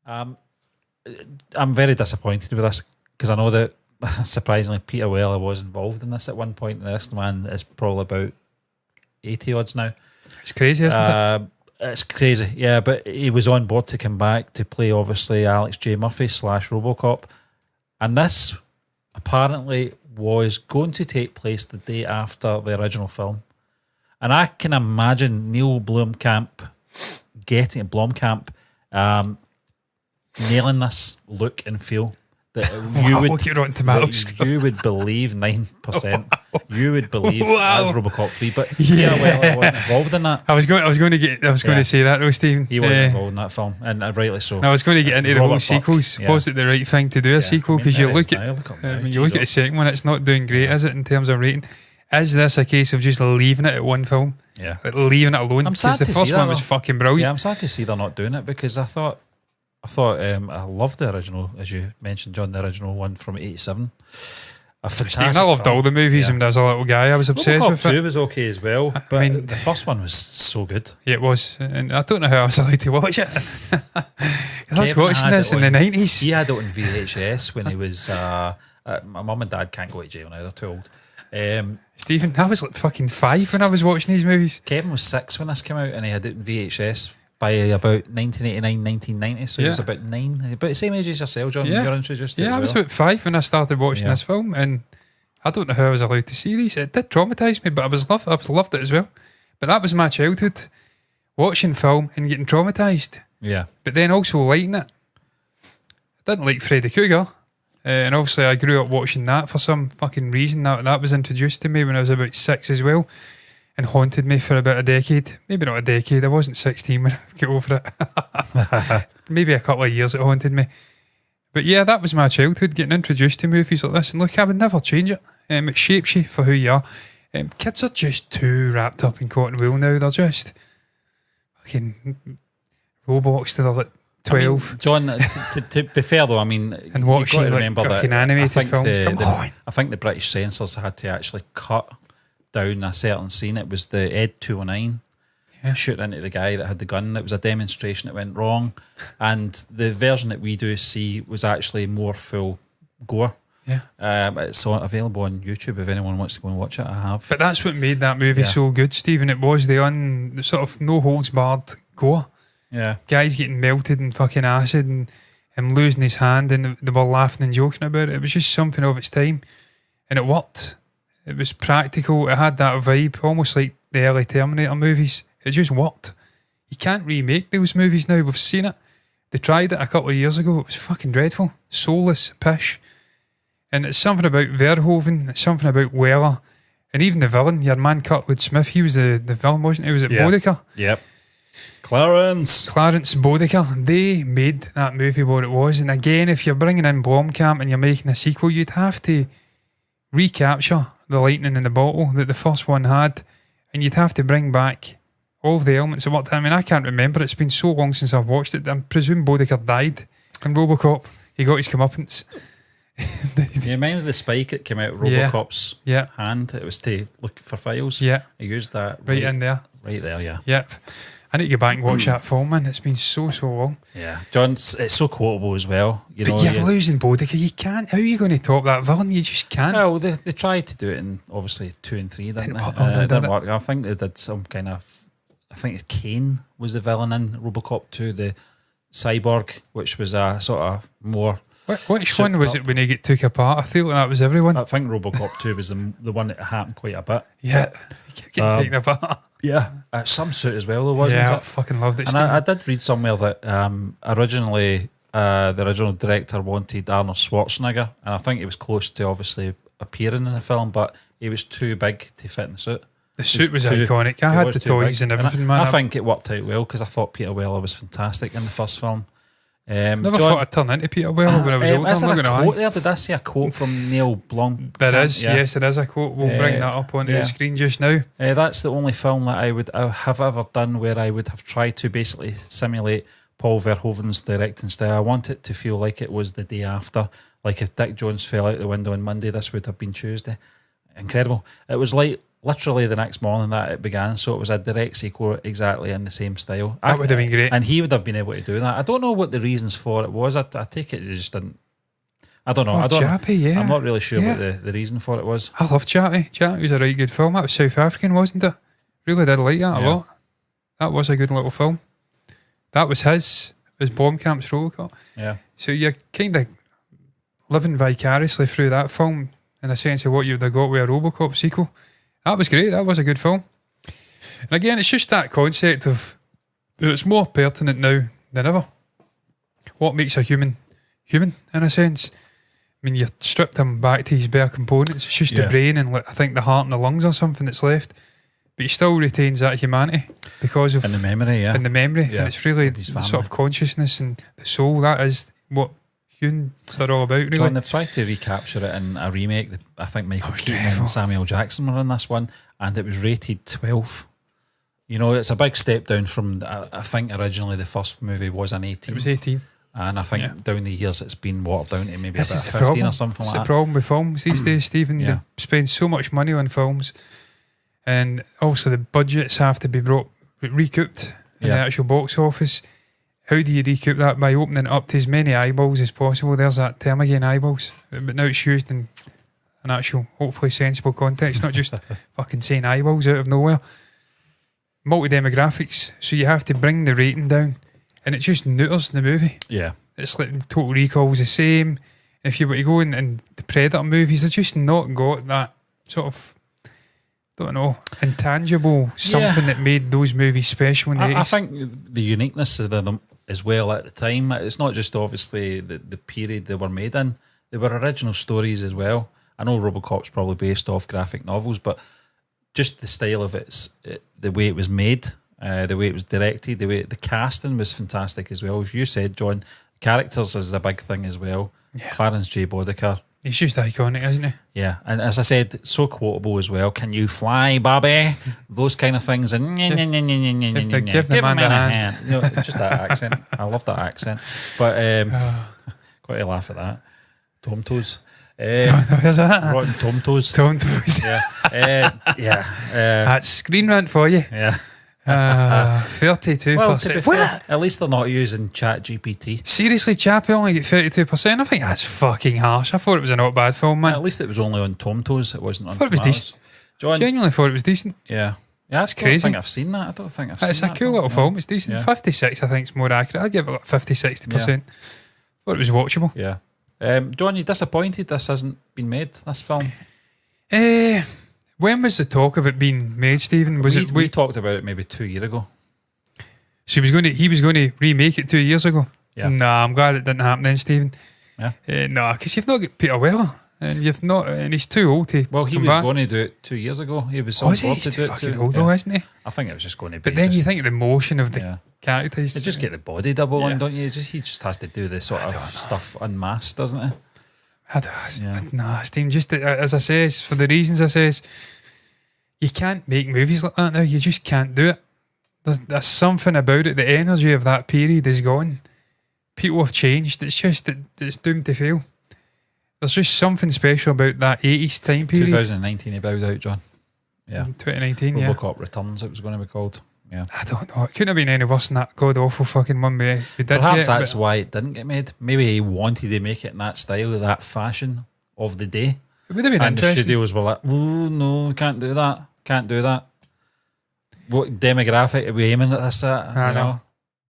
I'm very disappointed with this because I know that surprisingly Peter Weller was involved in this at one point, and this man is probably about 80 odds now. It's crazy, isn't it? It's crazy, yeah, but he was on board to come back to play obviously Alex J. Murphy / RoboCop, and this apparently was going to take place the day after the original film. And I can imagine Neill Blomkamp nailing this look and feel that you would believe 9%. You would believe as RoboCop 3, but yeah, well, I wasn't involved in that. I was going to say that though, Stephen. He wasn't involved in that film, and rightly so. I was going to get into the whole sequels. Yeah. Was it the right thing to do a sequel? Because you look at the second one, it's not doing great, is it, in terms of rating? Is this a case of just leaving it at one film? Yeah, like leaving it alone. Because the first one was fucking brilliant. Yeah, I'm sad to see they're not doing it because I thought I loved the original, as you mentioned, John, the original one from '87. Stephen, I loved all the movies, and as a little guy, I was obsessed with it. 2 was okay as well, but I mean, the first one was so good. Yeah, it was, and I don't know how I was allowed to watch it. I was watching this in the 90s. He had it on VHS when he was. My mum and dad can't go to jail now; they're too old. Stephen, I was like fucking 5 when I was watching these movies. Kevin was 6 when this came out, and he had it in VHS by about 1989, 1990. So he was about 9, about the same age as yourself, John. When you're introduced to it. I was about 5 when I started watching this film, and I don't know how I was allowed to see these. It did traumatise me, but I loved it as well. But that was my childhood, watching film and getting traumatised. Yeah. But then also liking it. I didn't like Freddy Krueger. And obviously I grew up watching that for some fucking reason. That was introduced to me when I was about 6 as well, and haunted me for about a decade. Maybe not a decade, I wasn't 16 when I got over it. Maybe a couple of years it haunted me. But yeah, that was my childhood, getting introduced to movies like this. And look, I would never change it. It shapes you for who you are. Kids are just too wrapped up in cotton wool now. They're just fucking robots till they're like 12. I mean, John, to be fair though, I mean, and watching you've got to remember like that animated films. I think the British censors had to actually cut down a certain scene. It was the Ed 209 shooting into the guy that had the gun. It was a demonstration that went wrong, and the version that we do see was actually more full gore. Yeah, it's available on YouTube if anyone wants to go and watch it. I have. But that's what made that movie so good, Stephen. It was the sort of no holds barred gore. Yeah, guys getting melted in fucking acid and him losing his hand, and they were laughing and joking about it. It was just something of its time, and it worked. It was practical. It had that vibe, almost like the early Terminator movies. It just worked. You can't remake those movies now. We've seen it. They tried it a couple of years ago. It was fucking dreadful, soulless pish. And it's something about Verhoeven. It's something about Weller, and even the villain, your man Kurtwood Smith. He was the villain, wasn't he? Was it Boddicker? Yep. Clarence Boddicker. They made that movie what it was. And again, if you're bringing in Blomkamp and you're making a sequel, you'd have to recapture the lightning in the bottle that the first one had, and you'd have to bring back all of the elements of what. I mean, I can't remember. It's been so long since I've watched it. I presume Boddicker died in RoboCop. He got his comeuppance. Do you remember the spike that came out of RoboCop's hand? It was to look for files. Yeah, he used that right in there. Right there, yeah. Yep. I need to get back and watch that film, man. It's been so long. Yeah, John, it's so quotable as well. But you're losing Boddicker. You can't. How are you going to top that villain? You just can't. Well, they tried to do it in obviously 2 and 3, didn't they? It didn't work. I think they did some kind of. I think Kane was the villain in RoboCop 2, the cyborg, which was a sort of more. Which one was it when he get took apart? I feel like that was everyone. I think RoboCop 2 was the one that happened quite a bit. Yeah, he kept getting taken apart. Yeah, some suit as well, though, wasn't it? Yeah, I fucking loved it. And I did read somewhere that originally the original director wanted Arnold Schwarzenegger, and I think he was close to obviously appearing in the film, but he was too big to fit in the suit. The suit was iconic. I had the toys and everything, man. I think it worked out well because I thought Peter Weller was fantastic in the first film. Never thought I'd turn into Peter Weller when I was older. Is there a quote there? Did I see a quote from Neill Blomkamp? There is, yes, there is a quote. We'll bring that up onto the screen just now. That's the only film that I have ever done where I would have tried to basically simulate Paul Verhoeven's directing style. I want it to feel like it was the day after. Like if Dick Jones fell out the window on Monday, this would have been Tuesday. Incredible. It was like literally the next morning that it began, so it was a direct sequel exactly in the same style. That would have been great. And he would have been able to do that. I don't know what the reasons for it was. I take it you just didn't. I don't know. Oh, I don't Chappie, yeah. I'm not really sure Yeah. what the reason for it was. I love Chappie. Chappie was a right good film. That was South African, wasn't it? Really did like that a Yeah. lot. That was a good little film. That was his. It was Blomkamp's RoboCop. Yeah. So you're kind of living vicariously through that film in a sense of what you'd have got with a RoboCop sequel. That was great. That was a good film. And again, it's just that concept of that it's more pertinent now than ever. What makes a human human, in a sense? I mean, you stripped him back to his bare components. It's just the brain and I think the heart and the lungs or something that's left. But he still retains that humanity because of... In the memory, yeah. In the memory. Yeah. And it's really Of his the sort family. of consciousness and the soul. That is what humans are all about, really. John, they've tried to recapture it in a remake. I think Michael was Keaton dreadful. and Samuel Jackson were in this one, and it was rated 12. You know, it's a big step down from, I think originally the first movie was an 18. It was 18. And I think down the years it's been watered down to maybe This about is the 15 problem. or something It's like the that. problem with films these days, Stephen. Yeah. They spend so much money on films, and also the budgets have to be recouped in the Yeah. actual box office. How do you recoup that? By opening it up to as many eyeballs as possible. There's that term again, eyeballs. But now it's used in an actual, hopefully sensible context, not just fucking saying eyeballs out of nowhere. Multi-demographics, so you have to bring the rating down, and it just neuters the movie. Yeah. It's like Total Recall's the same. If you were to go in and the Predator movies, they've just not got that sort of, don't know, intangible something that made those movies special in the 80s. I think the uniqueness of them as well at the time, it's not just obviously the period they were made in, they were original stories as well. I know RoboCop's probably based off graphic novels, but just the style of the way it was made, the way it was directed, the casting was fantastic as well. As you said, John, characters is a big thing as well. Yeah. Clarence J. Bodicker. He's just iconic, isn't he? Yeah, and as I said, so quotable as well. Can you fly, Bobby? Those kind of things. And Give the man him the a hand. You know, just that accent. I love that accent. But got to laugh at that. Tom Toes. Where's that? Rotten Tom Toes. Tom Toes. Yeah. That's Screen Rant for you. Yeah. 32%. Well, to be fair, What? at least they're not using Chat GPT. Seriously, Chappie only get 32%? I think that's fucking harsh. I thought it was a not bad film, man. At least it was only on Tom Toes. It wasn't on thought it was Tomatoes. John, Genuinely thought it was decent. yeah. Yeah, that's crazy. I don't think I've seen that. I don't think I've seen It's a that cool little no. film. It's decent. Yeah. 56, I think, is more accurate. I'd give it like 50-60%. Thought it was watchable. Yeah. John, you disappointed this hasn't been made, this film? When was the talk of it being made, Stephen? We talked about it maybe 2 years ago. So he was going to remake it 2 years ago? Yeah. Nah, I'm glad it didn't happen then, Stephen. Yeah. Nah, because you've not got Peter Weller, and and he's too old to Well, he come was back. going to do it 2 years ago. He was Oh, on is he? board He's to too do it fucking too. old Yeah. though, isn't he? I think it was just going to be. But then you just- think of the motion of the Yeah. characters. You just get the body double Yeah. on, don't you? He just has to do this sort of stuff unmasked, doesn't he? Nah, Stephen, just as I says, for the reasons I says, you can't make movies like that now. You just can't do it. There's something about it. The energy of that period is gone. People have changed. It's doomed to fail. There's just something special about that 80s time period. 2019 he bowed out, John. Yeah. 2019, yeah. RoboCop Returns, it was going to be called. Yeah. I don't know. It couldn't have been any worse than that god awful fucking one we did Perhaps get, that's but why it didn't get made. Maybe he wanted to make it in that style, that fashion of the day. it would have been And the interesting. studios were like, oh, no, can't do that. Can't do that. What demographic are we aiming at this at? I You know.